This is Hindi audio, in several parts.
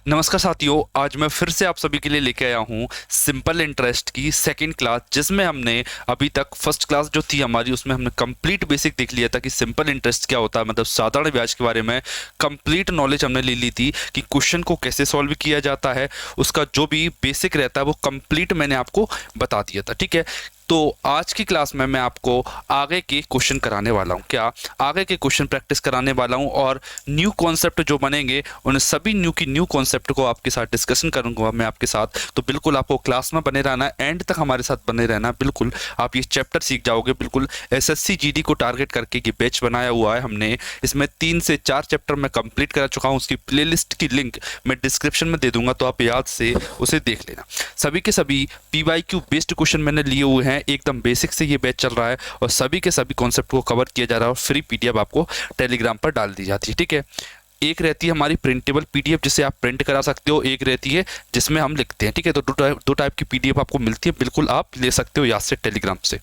नमस्कार साथियों, आज मैं फिर से आप सभी के लिए लेके आया हूँ सिंपल इंटरेस्ट की सेकंड क्लास, जिसमें हमने अभी तक फर्स्ट क्लास जो थी हमारी उसमें हमने कंप्लीट बेसिक देख लिया था कि सिंपल इंटरेस्ट क्या होता है, मतलब साधारण ब्याज के बारे में कंप्लीट नॉलेज हमने ले ली थी कि क्वेश्चन को कैसे सॉल्व किया जाता है, उसका जो भी बेसिक रहता है वो कंप्लीट मैंने आपको बता दिया था। ठीक है, तो आज की क्लास में मैं आपको आगे के क्वेश्चन कराने वाला हूँ, क्या आगे के क्वेश्चन प्रैक्टिस कराने वाला हूँ, और न्यू कॉन्सेप्ट जो बनेंगे उन सभी न्यू कॉन्सेप्ट को आपके साथ डिस्कशन करूंगा मैं आपके साथ। तो बिल्कुल आपको क्लास में बने रहना, एंड तक हमारे साथ बने रहना, बिल्कुल आप ये चैप्टर सीख जाओगे। बिल्कुल एसएससी जीडी को टारगेट करके ये बैच बनाया हुआ है हमने, इसमें 3 से 4 चैप्टर मैं कंप्लीट करा चुका हूँ। उसकी प्लेलिस्ट की लिंक मैं डिस्क्रिप्शन में दे दूंगा, तो आप याद से उसे देख लेना। सभी के सभी पीवाईक्यू बेस्ड क्वेश्चन मैंने लिए हुए हैं, एकदम बेसिक से ये बैच चल रहा है और सभी के सभी कॉन्सेप्ट को कवर किया जा रहा है, और फ्री पीडीएफ आपको टेलीग्राम पर डाल दी जाती है। ठीक है, एक रहती है हमारी प्रिंटेबल पीडीएफ जिसे आप प्रिंट करा सकते हो, एक रहती है जिसमें हम लिखते हैं। ठीक है, तो दो टाइप की पीडीएफ आपको मिलती है, बिल्कुल आप ले सकते हो याद से टेलीग्राम से।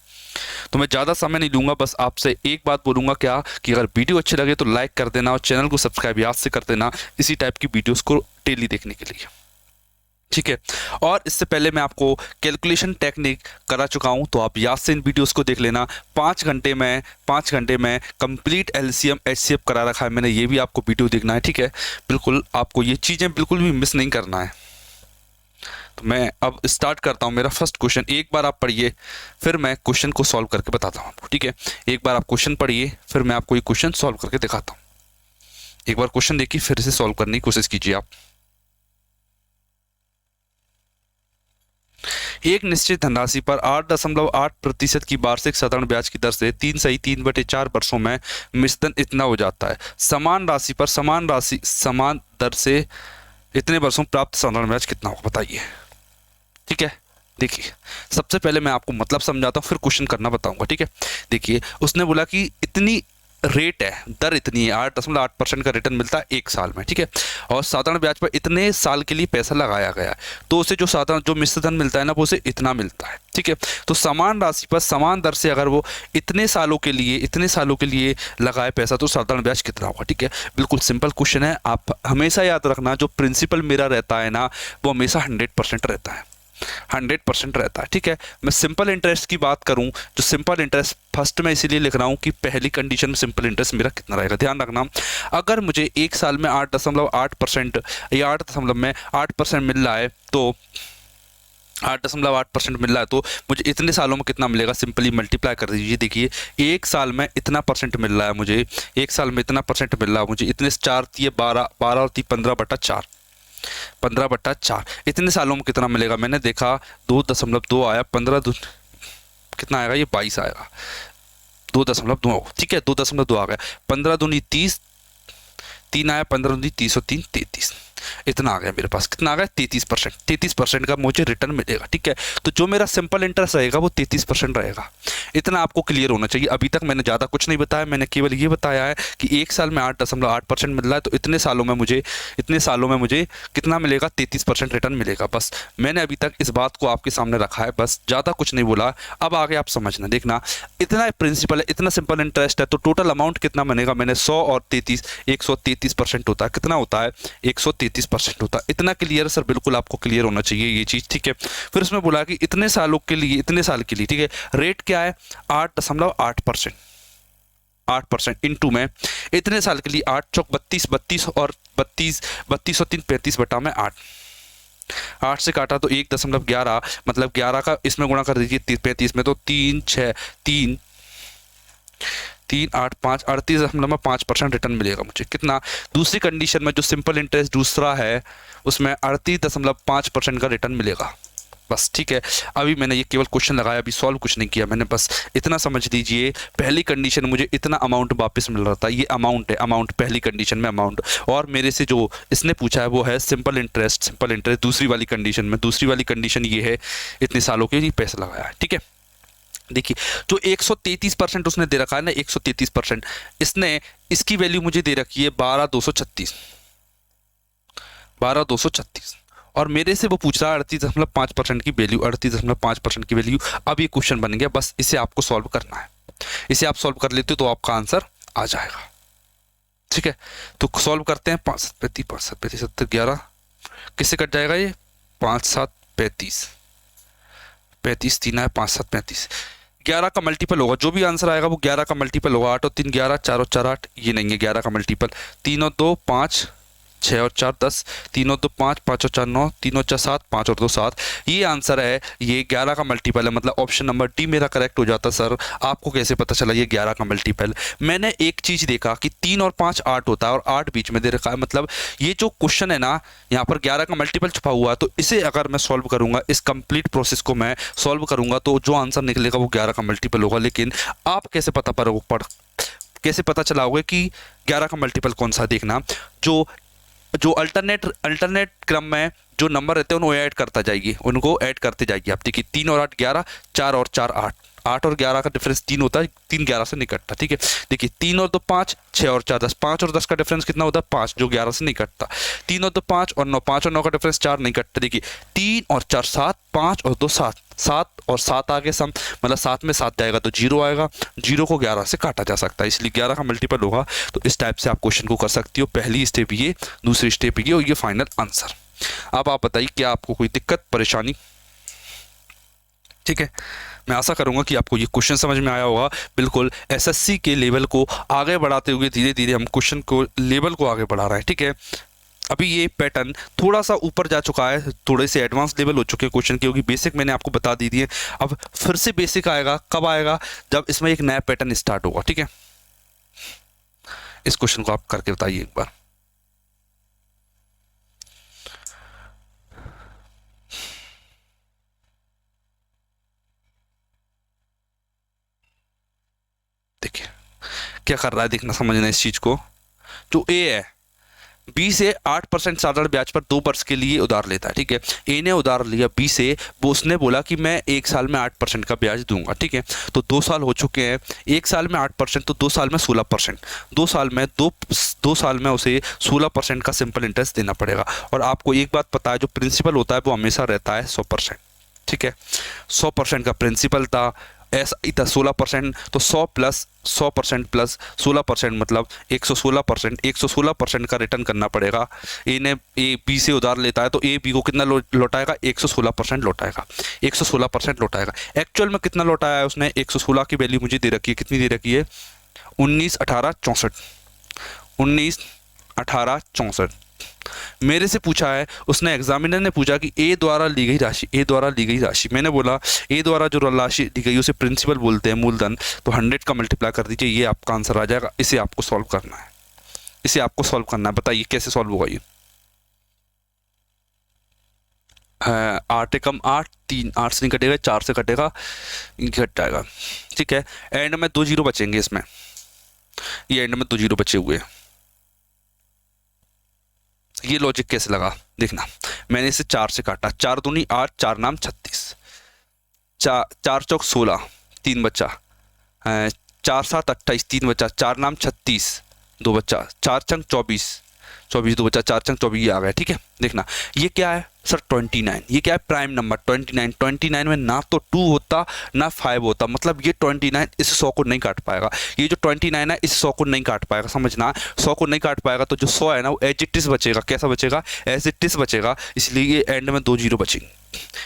तो मैं ज़्यादा समय नहीं लूंगा, बस आपसे एक बात बोलूंगा क्या कि अगर वीडियो अच्छी लगे तो लाइक कर देना और चैनल को सब्सक्राइब याद से कर देना, इसी टाइप की वीडियोस को डेली देखने के लिए। ठीक है, और इससे पहले मैं आपको कैलकुलेशन टेक्निक करा चुका हूं, तो आप याद से इन वीडियोस को देख लेना। 5 घंटे में कंप्लीट एलसीएम एचसीएफ करा रखा है मैंने, ये भी आपको वीडियो देखना है। ठीक है, बिल्कुल आपको ये चीज़ें बिल्कुल भी मिस नहीं करना है। तो मैं अब स्टार्ट करता हूं मेरा फर्स्ट क्वेश्चन। एक बार आप पढ़िए, फिर मैं क्वेश्चन को सॉल्व करके बताता हूं आपको। ठीक है, एक बार आप क्वेश्चन पढ़िए, फिर मैं आपको ये क्वेश्चन सॉल्व करके दिखाता हूँ। एक बार क्वेश्चन देखिए, फिर से सॉल्व करने की कोशिश कीजिए आप। एक निश्चित धनराशि पर 8.8% की वार्षिक साधारण ब्याज की दर से 3/3/4 वर्षों में मिश्रधन इतना हो जाता है। समान राशि पर समान दर से इतने वर्षों में प्राप्त साधारण ब्याज कितना होगा, बताइए। ठीक है, देखिए सबसे पहले मैं आपको मतलब समझाता हूँ, फिर क्वेश्चन करना बताऊंगा। ठीक है, देखिए उसने बोला कि इतनी रेट है, दर इतनी है, 8.8% का रिटर्न मिलता है 1 साल में। ठीक है, और साधारण ब्याज पर इतने साल के लिए पैसा लगाया गया है, तो उसे जो साधारण जो मिश्रधन मिलता है ना, वो उसे इतना मिलता है। ठीक है, तो समान राशि पर समान दर से अगर वो इतने सालों के लिए लगाए पैसा, तो साधारण ब्याज कितना होगा। ठीक है, बिल्कुल सिंपल क्वेश्चन है। आप हमेशा याद रखना, जो प्रिंसिपल मेरा रहता है ना, वो हमेशा 100% रहता है, 100% रहता है। ठीक है, मैं सिंपल इंटरेस्ट की बात करूं, जो सिंपल इंटरेस्ट फर्स्ट में इसीलिए लिख रहा हूं कि पहली कंडीशन में सिंपल इंटरेस्ट मेरा कितना रहेगा। ध्यान रखना, अगर मुझे 1 साल में 8.8% या 8% मिल रहा है, तो 8.8% मिल रहा है, तो मुझे इतने सालों में कितना मिलेगा, सिंपली मल्टीप्लाई कर दीजिए। देखिए 1 साल में इतना परसेंट मिल रहा है मुझे, 1 साल में इतना परसेंट मिल रहा है मुझे, इतने 4 दिए 12, 12 और 3 15/4, 15/4 इतने सालों में कितना मिलेगा। मैंने देखा 2.2 आया, 15 कितना आएगा, ये 22 आएगा, 2.2। ठीक है, 2.2 आ गया, 15 दूनी 30, 3 आया, 15 दूनी 30 और 3 33, इतना आ गया मेरे पास। कितना आ गया, 33%। 33% का मुझे रिटर्न मिलेगा। ठीक है, तो जो मेरा सिंपल इंटरेस्ट रहेगा वो 33% रहेगा। इतना आपको क्लियर होना चाहिए। अभी तक मैंने ज़्यादा कुछ नहीं बताया, मैंने केवल ये बताया है कि 1 साल में 8.8% मिल रहा है, तो इतने सालों में मुझे कितना मिलेगा, 33% रिटर्न मिलेगा। बस मैंने अभी तक इस बात को आपके सामने रखा है, बस ज़्यादा कुछ नहीं बोला। अब आगे आप समझना, देखना इतना प्रिंसिपल है, इतना सिंपल इंटरेस्ट है, तो टोटल अमाउंट कितना बनेगा। मैंने 100 और 33, 133% होता है। कितना होता है, 133% होता है। इतना क्लियर सर, बिल्कुल आपको क्लियर होना चाहिए ये चीज़। ठीक है, फिर उसमें बोला कि इतने सालों के लिए, इतने साल के लिए, ठीक है, रेट क्या है, 8.8%, 8% इंटू में इतने साल के लिए 8 चौक 32, 32 और 32, 32 और 3 35 बटा में 8, 8 से काटा तो 1.11, मतलब 11 का इसमें गुणा कर दीजिए 35 में, तो 3 6 3 3 8 5 38.5% रिटर्न मिलेगा मुझे। कितना, दूसरी कंडीशन में जो सिंपल इंटरेस्ट दूसरा है उसमें 38.5% का रिटर्न मिलेगा। बस ठीक है, अभी मैंने ये केवल क्वेश्चन लगाया, अभी सॉल्व कुछ नहीं किया मैंने, बस इतना समझ लीजिए। पहली कंडीशन मुझे इतना अमाउंट वापस मिल रहा था, ये अमाउंट है, अमाउंट पहली कंडीशन में अमाउंट, और मेरे से जो इसने पूछा है वो है सिंपल इंटरेस्ट। दूसरी वाली कंडीशन ये है, इतने सालों के लिए पैसा लगाया है। ठीक है, देखिए जो 133% उसने दे रखा है ना, 133%, इसने इसकी वैल्यू मुझे दे रखी है 12,236, 12,236, और मेरे से वो पूछ रहा है 38.5% की वैल्यू, 38.5% की वैल्यू। अब ये क्वेश्चन बन गया, बस इसे आपको सॉल्व करना है। इसे आप सॉल्व कर लेते हो तो आपका आंसर आ जाएगा। ठीक है, तो सॉल्व करते हैं। 5 7 11 किससे कट जाएगा ये? 5 7 35, 35 3 आए, 5 7 35, 11 का मल्टीपल होगा, जो भी आंसर आएगा वो 11 का मल्टीपल होगा। 8 और 3 11, 4 और 4 8, ये नहीं है 11 का मल्टीपल। 3 और 2 5, 6 और 4 10, 3 और 2 5, 5 और 4 9, 3 और 4 7, 5 और 2 7, ये आंसर है, ये 11 का मल्टीपल है। मतलब ऑप्शन नंबर डी मेरा करेक्ट हो जाता। सर आपको कैसे पता चला ये 11 का मल्टीपल? मैंने एक चीज़ देखा कि 3 और 5 8 होता है और 8 बीच में दे रखा है। मतलब ये जो क्वेश्चन है ना, यहाँ पर 11 का मल्टीपल छुपा हुआ है, तो इसे अगर मैं सॉल्व करूंगा, इस कंप्लीट प्रोसेस को मैं सॉल्व करूंगा, तो जो आंसर निकलेगा वो 11 का मल्टीपल होगा। लेकिन आप कैसे कैसे पता चलाओगे कि 11 का मल्टीपल कौन सा? देखना, जो जो अल्टरनेट क्रम में जो नंबर रहते हैं उनको ऐड करता जाइए, उनको ऐड करते जाइए। आप देखिए 3 और 8 11, 4 और 4 8, 8 और 11 का डिफरेंस 3 होता है, 3 11 से नहीं कटता। ठीक है, देखिए 3 और 2 5, 6 और 4 10, 5 और 10 का डिफरेंस कितना होता है? 5, जो 11 से नहीं कटता। 3 और 2 5 और 9, 5 और 9 का डिफरेंस 4, नहीं कटता। देखिए 3 और 4 7, 5 और 2 7, 7 और 7 आगे सम, मतलब 7 में 7 जाएगा तो 0 आएगा, 0 को 11 से काटा जा सकता है, इसलिए 11 का मल्टीपल होगा। तो इस टाइप से आप क्वेश्चन को कर सकती हो। पहली स्टेप ये, दूसरी स्टेप ये, और ये फाइनल आंसर। अब आप बताइए क्या आपको कोई दिक्कत परेशानी? ठीक है, मैं आशा करूंगा कि आपको ये क्वेश्चन समझ में आया होगा। बिल्कुल एसएससी के लेवल को आगे बढ़ाते हुए धीरे धीरे हम क्वेश्चन को लेवल को आगे बढ़ा रहे हैं। ठीक है, अभी ये पैटर्न थोड़ा सा ऊपर जा चुका है, थोड़े से एडवांस लेवल हो चुके हैं क्वेश्चन के, क्योंकि बेसिक मैंने आपको बता दी है। अब फिर से बेसिक आएगा, कब आएगा? जब इसमें एक नया पैटर्न स्टार्ट होगा। ठीक है, इस क्वेश्चन को आप करके बताइए एक बार। देखिए क्या कर रहा है, देखना समझना इस चीज को। जो ए है, बी से 8% साधारण ब्याज पर 2 वर्ष के लिए उधार लेता है। ठीक है, ए ने उधार लिया बी से, वो उसने बोला कि मैं 1 साल में 8% का ब्याज दूंगा। ठीक है, तो 2 साल हो चुके हैं, 1 साल में 8%, तो 2 साल में 16%, 2 साल में 2 साल में उसे 16% का सिंपल इंटरेस्ट देना पड़ेगा। और आपको एक बात पता है, जो प्रिंसिपल होता है वो हमेशा रहता है 100%। ठीक है, 100% का प्रिंसिपल था, ऐसा इतना 16%, तो 100 प्लस 100% प्लस 16%, मतलब 116%, 116% का रिटर्न करना पड़ेगा। ए बी से उधार लेता है, तो ए बी को कितना लौटाएगा? 116% लौटाएगा, 116% लौटाएगा। एक्चुअल में कितना लौटाया है उसने? 116 की वैल्यू मुझे दे रखी है, कितनी दे रखी है? 19 18 64, 19 18 64 मेरे से पूछा है उसने, एग्जामिनर ने पूछा कि ए द्वारा ली गई राशि, ए द्वारा ली गई राशि। मैंने बोला ए द्वारा जो राशि ली गई उसे प्रिंसिपल बोलते हैं, मूलधन। तो 100 का मल्टीप्लाई कर दीजिए, ये आपका आंसर आ जाएगा। इसे आपको सॉल्व करना है, इसे आपको सॉल्व करना है। बताइए कैसे सॉल्व होगा ये? 8 एकम 8, 3 8 से नहीं कटेगा, 4 से कटेगा, घट जाएगा। ठीक है, एंड में 2 जीरो बचेंगे इसमें, ये एंड में 2 जीरो बचे हुए हैं। ये लॉजिक कैसे लगा देखना, मैंने इसे 4 से काटा, 4 दूनी 8, 4 नाम 36, 4 चौक 16, 3 बच्चा, 4 7 28, 3 बच्चा, 4 नाम 36, 2 बच्चा, 4 चंक 24, 24 2 बच्चा, 4 चंक 24, ये आ गया। ठीक है, देखना ये क्या है सर? 29। ये क्या है? Prime number 29। 29 में ना तो 2 होता ना 5 होता, मतलब ये 29 इस 100 को नहीं काट पाएगा। ये जो 29 है इस 100 को नहीं काट पाएगा, समझना, 100 को नहीं काट पाएगा। तो जो 100 है ना वो एज इट इज बचेगा। कैसा बचेगा? एज इट इज बचेगा, इसलिए ये एंड में 2 जीरो बचेंगे,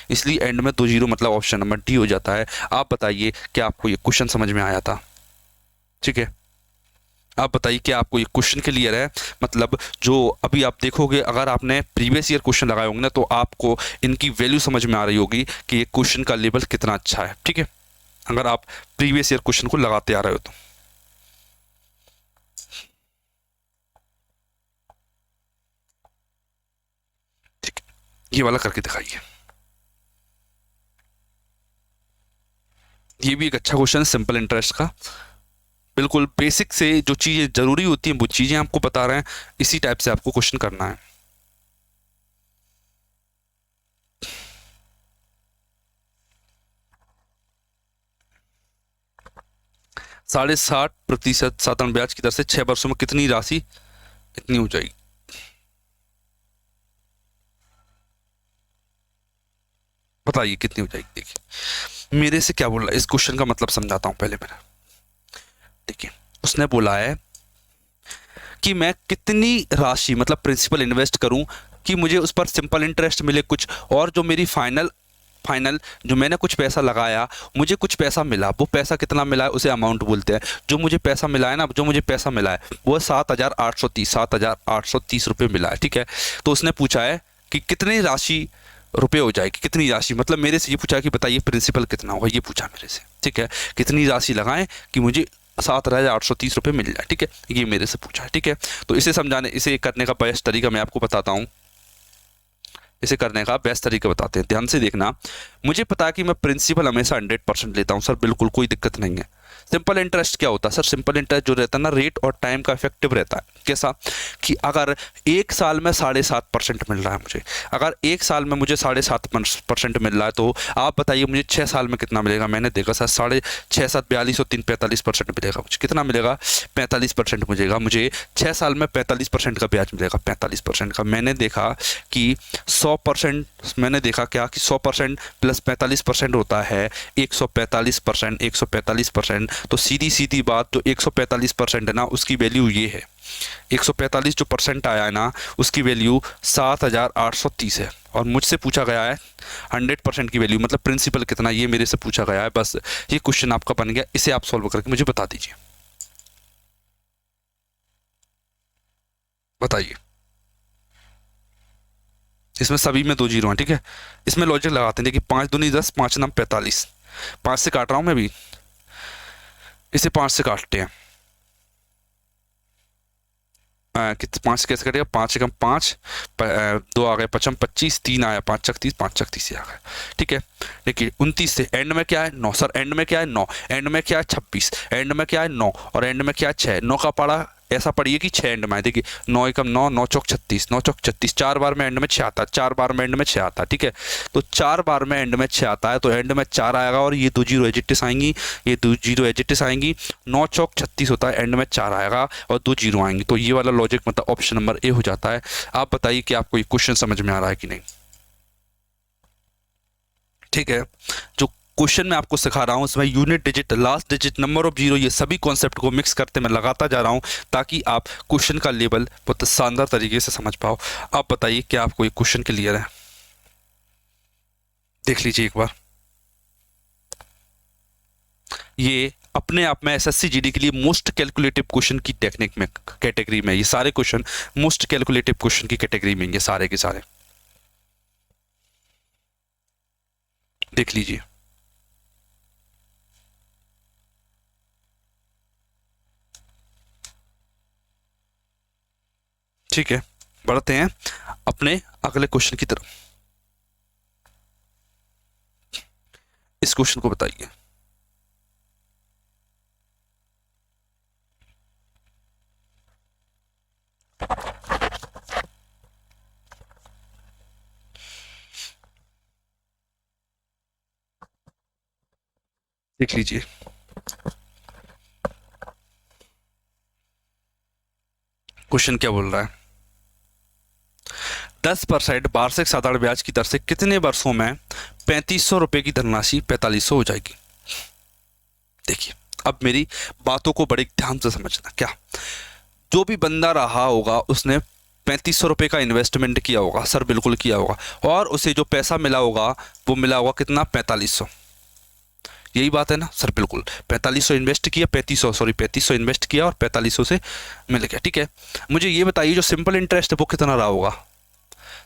इसलिए एंड में 2 जीरो, मतलब ऑप्शन नंबर डी हो जाता है। आप बताइए क्या आपको ये क्वेश्चन समझ में आया था? ठीक है, आप बताइए क्या आपको ये क्वेश्चन क्लियर है? मतलब जो अभी आप देखोगे, अगर आपने प्रीवियस ईयर क्वेश्चन लगाए होंगे ना, तो आपको इनकी वैल्यू समझ में आ रही होगी कि ये क्वेश्चन का लेवल कितना अच्छा है। ठीक है, अगर आप प्रीवियस ईयर क्वेश्चन को लगाते आ रहे हो तो। ठीक है, ये वाला करके दिखाइए। ये भी एक अच्छा क्वेश्चन है, सिंपल इंटरेस्ट का। बिल्कुल बेसिक से जो चीज़ें जरूरी होती हैं वो चीज़ें आपको बता रहे हैं, इसी टाइप से आपको क्वेश्चन करना है। 60.5% साधारण ब्याज की दर से 6 वर्षों में कितनी राशि इतनी हो जाएगी? बताइए कितनी हो जाएगी? देखिए मेरे से क्या बोल रहा है, इस क्वेश्चन का मतलब समझाता हूं पहले मेरा। देखिए उसने बोला है कि मैं कितनी राशि, मतलब प्रिंसिपल इन्वेस्ट करूं कि मुझे उस पर सिंपल इंटरेस्ट मिले कुछ, और जो मेरी फाइनल फाइनल जो मैंने कुछ पैसा लगाया मुझे कुछ पैसा मिला, वो पैसा कितना मिला है उसे अमाउंट बोलते हैं। जो मुझे पैसा मिला है ना, जो मुझे पैसा मिला है वो 7,830 रुपये मिला है, ठीक है। तो उसने पूछा है कि कितनी राशि रुपये हो जाएगी, कितनी राशि, मतलब मेरे से ये पूछा कि बताइए प्रिंसिपल कितना होगा, ये पूछा मेरे से, ठीक है। कितनी राशि लगाएं कि मुझे 7,830 रुपये मिल जाए, ठीक है, ये मेरे से पूछा है, ठीक है। तो इसे समझाने, इसे करने का बेस्ट तरीका मैं आपको बताता हूँ। इसे करने का बेस्ट तरीका बताते हैं, ध्यान से देखना। मुझे पता है कि मैं प्रिंसिपल हमेशा 100% लेता हूँ सर, बिल्कुल कोई दिक्कत नहीं है। सिंपल इंटरेस्ट क्या होता है सर? सिंपल इंटरेस्ट जो रहता है ना, रेट और टाइम का इफेक्टिव रहता है। कैसा कि अगर एक साल में 7.5% मिल रहा है मुझे, अगर एक साल में मुझे 7.5% मिल रहा है, तो आप बताइए मुझे 6 साल में कितना मिलेगा? मैंने देखा सर 6.5 7 42 और 3 45% मिलेगा मुझे। कितना मिलेगा? 45% मिलेगा मुझे। 6 साल में 45% का ब्याज मिलेगा, 45% का। मैंने देखा कि 100%, मैंने देखा क्या कि 100% प्लस 45% होता है 145%, 145%। तो सीधी सीधी बात, जो 145% है ना, उसकी वैल्यू ये है, 145 जो परसेंट आया है ना, उसकी वैल्यू 7,830 है। और मुझसे पूछा गया है 100% की वैल्यू, मतलब प्रिंसिपल कितना, ये मेरे से पूछा गया है। बस ये क्वेश्चन आपका बन गया, इसे आप सॉल्व करके मुझे बता दीजिए। बताइए, इसमें सभी में 2 जीरो हैं, ठीक है। इसमें लॉजिक लगाते हैं, देखिए 5 दूनी 10, 5 नाम 45, 5 से काट रहा हूं मैं भी, इसे 5 से काटते हैं। कितने 5 कैसे कटेगा? 5 से कम 5, 2 आ गए 55, 25, 3 आया 5 चक 30, 5 चक 30 से आ गया, ठीक है। देखिए 29 से एंड में क्या है? 9 सर, एंड में क्या है? 9, एंड में क्या है? 26, एंड में क्या है? 9, और एंड में क्या है? 6। 9 का पड़ा ऐसा पढ़िए कि 6 एंड में है। देखिए 9 एकम 9, 9 चौक 36, 9 चौक 36, 4 बार में एंड में 6 आता है, 4 बार में एंड में 6 आता है, ठीक है। तो 4 बार में एंड में 6 आता है, तो एंड में 4 आएगा, और ये 2 जीरो एजिटिस आएंगी, ये 2 जीरो एजिटिस आएंगी। 9 चौक 36 होता है, एंड में 4 आएगा और 2 जीरो आएंगी। तो ये वाला लॉजिक मतलब ऑप्शन नंबर ए हो जाता है। आप बताइए कि आपको ये क्वेश्चन समझ में आ रहा है कि नहीं, ठीक है। जो क्वेश्चन मैं आपको सिखा रहा हूं उसमें unit digit, last digit, number of zero, ये सभी कॉन्सेप्ट को मिक्स करते मैं लगाता जा रहा हूं, ताकि आप क्वेश्चन का लेवल बहुत शानदार तरीके से समझ पाओ। आप बताइए क्या आपको ये क्वेश्चन क्लियर है? देख लीजिए एक बार। ये अपने आप में एसएससी जीडी के लिए मोस्ट कैलकुलेटिव क्वेश्चन की टेक्निक में, कैटेगरी में, ये सारे क्वेश्चन मोस्ट कैलकुलेटिव क्वेश्चन की कैटेगरी में, ये सारे के सारे देख लीजिए। ठीक है, बढ़ते हैं अपने अगले क्वेश्चन की तरफ। इस क्वेश्चन को बताइए। देख लीजिए, क्वेश्चन क्या बोल रहा है? 10% वार्षिक साधारण ब्याज की दर से कितने वर्षों में 3500 रुपए की धनराशि 4500 हो जाएगी? देखिए, अब मेरी बातों को बड़े ध्यान से समझना। क्या जो भी बंदा रहा होगा उसने 3500 रुपये का इन्वेस्टमेंट किया होगा सर, बिल्कुल किया होगा, और उसे जो पैसा मिला होगा वो मिला होगा कितना? 4500। यही बात है ना सर? बिल्कुल 4500 इन्वेस्ट किया, 3500 इन्वेस्ट किया और 4500 से मिल गया, ठीक है। मुझे ये बताइए जो सिंपल इंटरेस्ट है वो कितना रहा होगा?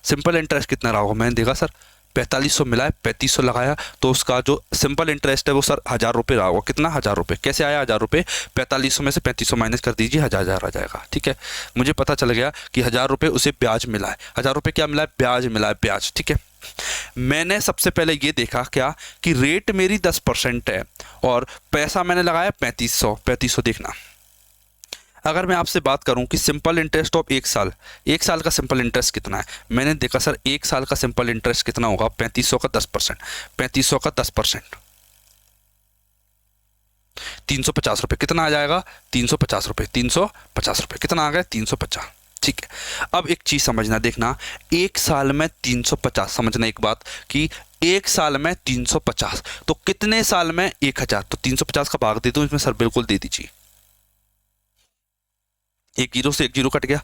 सिंपल इंटरेस्ट कितना रहा होगा? मैंने देखा सर 4500 मिला है, 3500 लगाया, तो उसका जो सिंपल इंटरेस्ट है वो सर 1000 रुपये रहा होगा। कितना? 1000 रुपये। कैसे आया 1000 रुपये? 4500 में से 3500 माइनस कर दीजिए, 1000 आ जाएगा, ठीक है। मुझे पता चल गया कि 1000 रुपये उसे ब्याज मिला है। 1000 रुपये क्या मिला है? ब्याज मिला है, ब्याज, ठीक है। मैंने सबसे पहले ये देखा क्या कि रेट मेरी 10% है और पैसा मैंने लगाया 3500। 3500 देखना, अगर मैं आपसे बात करूं कि सिंपल इंटरेस्ट ऑफ एक साल का सिंपल इंटरेस्ट कितना है, मैंने देखा सर एक साल का सिंपल इंटरेस्ट कितना होगा? 3500 का 10%, 3500 का 10%, 350 रुपये। कितना आ जाएगा? 350 रुपये, 350 रुपये। कितना आ गया? 350, ठीक है। अब एक चीज समझना, देखना, एक साल में 350, समझना एक बात कि एक साल में 350, तो कितने साल में? 1000। तो 350 का भाग दे दूं इसमें सर? बिल्कुल दे दीजिए। एक जीरो से एक जीरो कट गया,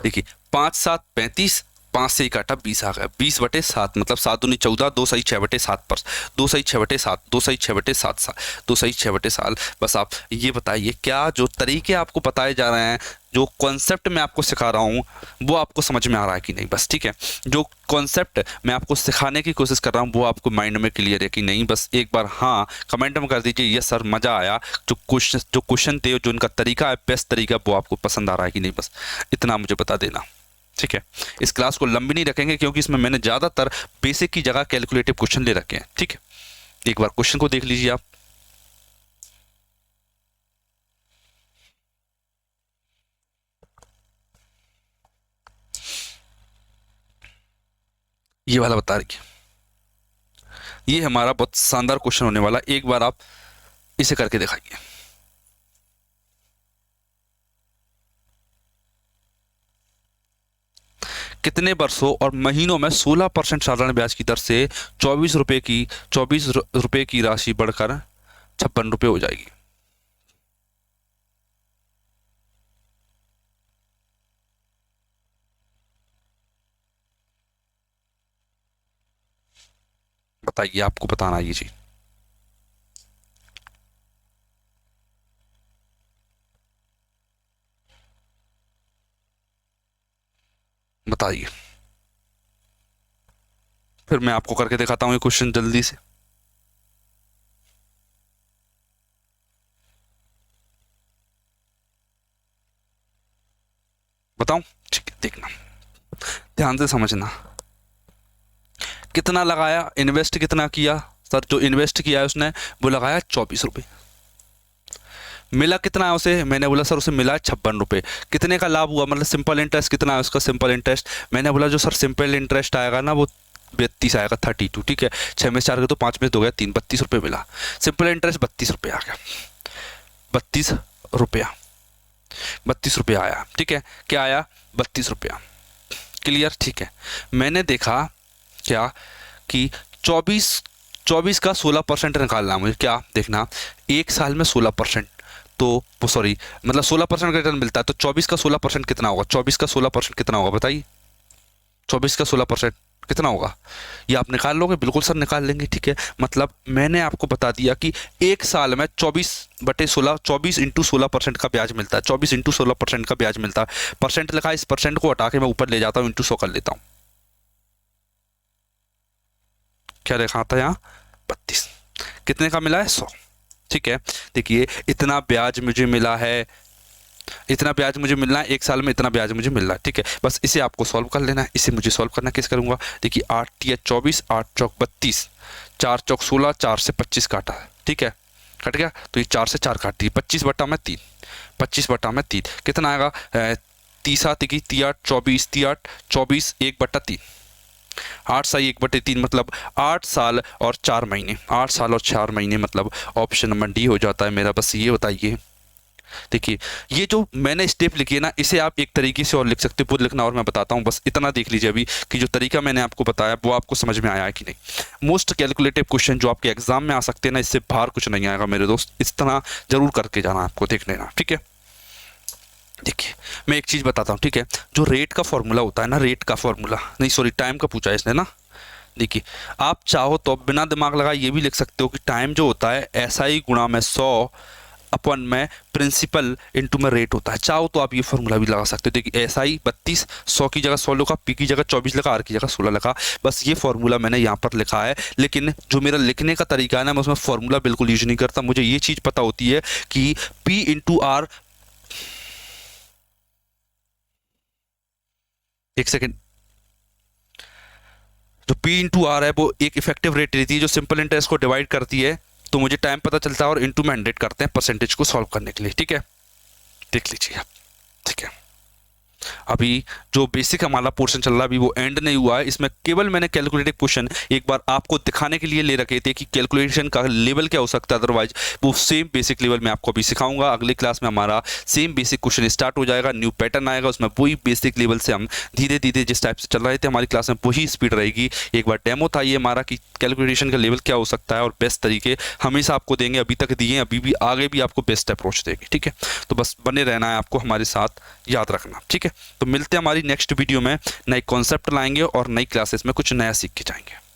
देखिए 5×7 = 35, 5 से 1 काटा 20 आ गया, 20/7 मतलब 7 दूनी 14, 2 सही 6/7 पर 2 सही 6/7, 2 सही 6/7, 2 सही 6/7। बस आप ये बताइए क्या जो तरीके आपको बताए जा रहे हैं, जो कॉन्सेप्ट मैं आपको सिखा रहा हूँ, वो आपको समझ में आ रहा है कि नहीं, बस ठीक है। जो कॉन्सेप्ट मैं आपको सिखाने की कोशिश कर रहा हूँ वो आपको माइंड में क्लियर है कि नहीं, बस एक बार हाँ कमेंट में कर दीजिए यस सर मज़ा आया, जो क्वेश्चन थे, जो उनका तरीका है बेस्ट तरीका, वो आपको पसंद आ रहा है कि नहीं, बस इतना मुझे बता देना, ठीक है। इस क्लास को लंबी नहीं रखेंगे क्योंकि इसमें मैंने ज़्यादातर बेसिक की जगह कैलकुलेटिव क्वेश्चन ले रखे हैं, ठीक है। एक बार क्वेश्चन को देख लीजिए आप। ये वाला बता रही है, ये हमारा बहुत शानदार क्वेश्चन होने वाला, एक बार आप इसे करके दिखाइए। कितने वर्षों और महीनों में 16% साधारण ब्याज की दर से 24 रुपए की राशि बढ़कर 56 रुपये हो जाएगी। बताइए, आपको बताना है ये चीज। बताइए, फिर मैं आपको करके दिखाता हूँ ये क्वेश्चन जल्दी से। बताऊं, ठीक है, देखना ध्यान से समझना। कितना लगाया, इन्वेस्ट कितना किया सर, जो इन्वेस्ट किया है उसने वो लगाया 24 रुपये। मिला कितना है उसे, मैंने बोला सर उसे मिला है 56 रुपये। कितने का लाभ हुआ, मतलब सिंपल इंटरेस्ट कितना है उसका, सिंपल इंटरेस्ट मैंने बोला जो सर सिंपल इंटरेस्ट आएगा ना वो 32 आएगा, 32, ठीक है। 6 में 4 के तो 5 में 2 गया 3, 32 रुपये मिला। सिंपल इंटरेस्ट 32 रुपये आ गया, 32 रुपया, 32 रुपया आया, ठीक है। क्या आया, 32 रुपया, क्लियर, ठीक है। मैंने देखा क्या कि 24 का 16% निकालना है मुझे, क्या देखना, एक साल में 16%, तो वो सॉरी मतलब 16% का रिटर्न मिलता है, तो 24 का 16% कितना होगा, 24 का 16% कितना होगा बताइए, 24 का 16% कितना होगा, ये आप निकाल लोगे, बिल्कुल सर निकाल लेंगे, ठीक है। मतलब मैंने आपको बता दिया कि एक साल में 24/16, 24 × 16% का ब्याज मिलता है, 24 × 16% का ब्याज मिलता है। परसेंट लिखा है, इस परसेंट को हटा के मैं ऊपर ले जाता हूँ, × 100 कर लेता हूँ। क्या लिखा था यहाँ, 32, कितने का मिला है, 100, ठीक है। देखिए इतना ब्याज मुझे मिला है, इतना ब्याज मुझे मिलना है, एक साल में इतना ब्याज मुझे मिल रहा है, ठीक है। बस इसे आपको सॉल्व कर लेना है, इसे मुझे सॉल्व करना किस करूंगा, देखिए 8 × 24, 8 चौक 32, 4 चौक 16, 4 से 25 काटा है, ठीक है, कट गया, तो ये 4 से 4 काट दी, 25/3, 25/3 कितना आएगा, 30 3 8 24, 8 24, 1/3, 8 सही 1/3 मतलब 8 साल और 4 महीने, 8 साल और 4 महीने मतलब ऑप्शन नंबर डी हो जाता है मेरा। बस ये बताइए, देखिए ये जो मैंने स्टेप लिखी है ना, इसे आप एक तरीके से और लिख सकते हो, खुद लिखना और मैं बताता हूँ, बस इतना देख लीजिए अभी कि जो तरीका मैंने आपको बताया वो आपको समझ में आया है कि नहीं। मोस्ट कैलकुलेटिव क्वेश्चन जो आपके एग्जाम में आ सकते हैं ना, इससे बाहर कुछ नहीं आएगा मेरे दोस्त, इस तरह जरूर करके जाना आपको, देख लेना, ठीक है। देखिए मैं एक चीज़ बताता हूँ, ठीक है, जो रेट का फॉर्मूला होता है ना, रेट का फॉर्मूला नहीं सॉरी टाइम का पूछा है इसने ना, देखिए आप चाहो तो बिना दिमाग लगाए ये भी लिख सकते हो कि टाइम जो होता है SI गुणा में 100 अपन में प्रिंसिपल इंटू में रेट होता है, चाहो तो आप ये फॉर्मूला भी लगा सकते हो। देखिए SI 32, 100 की जगह 100 लिखा, P की जगह 24 लिखा, R की जगह 16 लिखा, बस ये फॉर्मूला मैंने यहाँ पर लिखा है। लेकिन जो मेरा लिखने का तरीका है ना, मैं उसमें फॉर्मूला बिल्कुल यूज नहीं करता, मुझे ये चीज़ पता होती है कि P × R, एक सेकेंड, जो P × R है वो एक इफेक्टिव रेट रहती है जो सिंपल इंटरेस्ट को डिवाइड करती है, तो मुझे टाइम पता चलता है और इंटू में 100 करते हैं परसेंटेज को सॉल्व करने के लिए, ठीक है, देख लीजिए आप, ठीक है। अभी जो बेसिक हमारा पोर्शन चल रहा है अभी वो एंड नहीं हुआ है, इसमें केवल मैंने कैलकुलेटिव क्वेश्चन एक बार आपको दिखाने के लिए ले रखे थे कि कैलकुलेशन का लेवल क्या हो सकता है, अदरवाइज वो सेम बेसिक लेवल में आपको अभी सिखाऊंगा। अगली क्लास में हमारा सेम बेसिक क्वेश्चन स्टार्ट हो जाएगा, न्यू पैटर्न आएगा, उसमें वही बेसिक लेवल से हम धीरे धीरे जिस टाइप से चल रहे थे हमारी क्लास में वही स्पीड रहेगी। एक बार डेमो था ये हमारा कि कैलकुलेशन का लेवल क्या हो सकता है, और बेस्ट तरीके हमेशा आपको देंगे, अभी तक दिए, अभी भी आगे भी आपको बेस्ट अप्रोच देंगे, ठीक है। तो बस बने रहना है आपको हमारे साथ, याद रखना, ठीक है। है, तो मिलते हैं हमारी नेक्स्ट वीडियो में, नए कॉन्सेप्ट लाएंगे और नई क्लासेस में कुछ नया सीख के जाएंगे।